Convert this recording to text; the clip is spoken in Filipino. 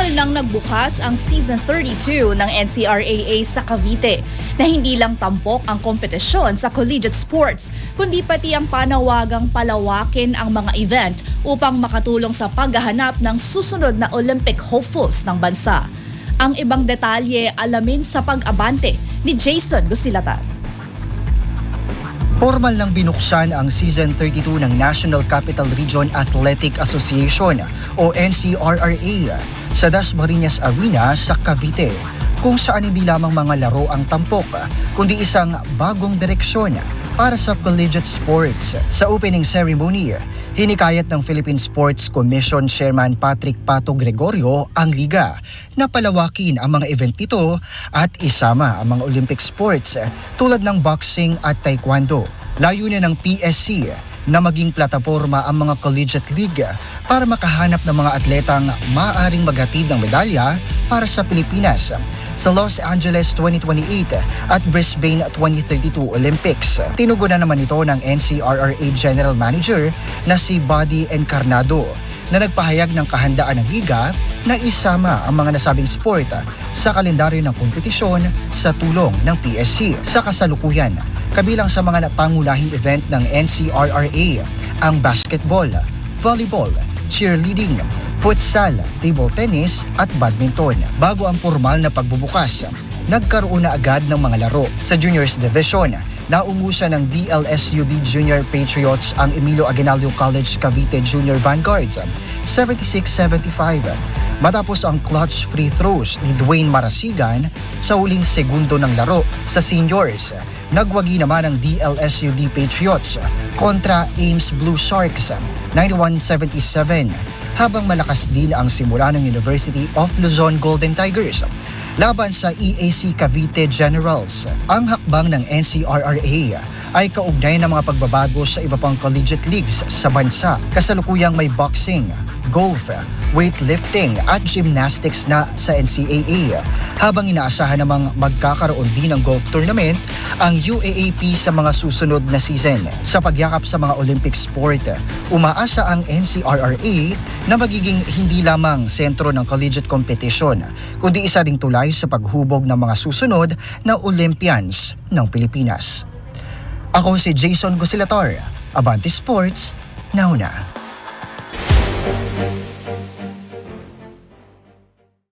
Formal nang nagbukas ang Season 32 ng NCRAA sa Cavite na hindi lang tampok ang kompetisyon sa collegiate sports, kundi pati ang panawagang palawakin ang mga event upang makatulong sa paghahanap ng susunod na Olympic hopefuls ng bansa. Ang ibang detalye alamin sa pag-abante ni Jason Gusilatan. Formal nang binuksan ang Season 32 ng National Capital Region Athletic Association o NCRRA sa Dasmariñas Arena sa Cavite, kung saan hindi lamang mga laro ang tampok, kundi isang bagong direksyon para sa collegiate sports. Sa opening ceremony, hinikayat ng Philippine Sports Commission Chairman Patrick Pato Gregorio ang liga na palawakin ang mga event nito at isama ang mga Olympic sports tulad ng boxing at taekwondo. Layunin ng PSC na maging plataporma ang mga collegiate league para makahanap ng mga atletang maaaring maghatid ng medalya para sa Pilipinas sa Los Angeles 2028 at Brisbane 2032 Olympics. Tinugunan naman ito ng NCRRA General Manager na si Buddy Encarnado na nagpahayag ng kahandaan ng liga na isama ang mga nasabing sport sa kalendaryo ng kompetisyon sa tulong ng PSC. Sa kasalukuyan, kabilang sa mga pangunahing event ng NCRRA ang basketball, volleyball, cheerleading, futsal, table tennis at badminton. Bago ang formal na pagbubukas, nagkaroon na agad ng mga laro. Sa Juniors Division, naungusan ng DLSUD Junior Patriots ang Emilio Aguinaldo College Cavite Junior Vanguards 76-75. Matapos ang clutch free throws ni Dwayne Marasigan sa huling segundo ng laro. Sa seniors, nagwagi naman ang DLSUD Patriots kontra Ames Blue Sharks 91-77, habang malakas din ang simula ng University of Luzon Golden Tigers laban sa EAC Cavite Generals. Ang hakbang ng NCRRA ay kaugnay ng mga pagbabago sa iba pang collegiate leagues sa bansa. Kasalukuyang may boxing, golf, weightlifting at gymnastics na sa NCAA, habang inaasahan namang magkakaroon din ng golf tournament ang UAAP sa mga susunod na season. Sa pagyakap sa mga Olympic sport, umaasa ang NCRRA na magiging hindi lamang sentro ng collegiate competition, kundi isa ring tulay sa paghubog ng mga susunod na Olympians ng Pilipinas. Ako si Jason Gusilator, Abante Sports, nauna.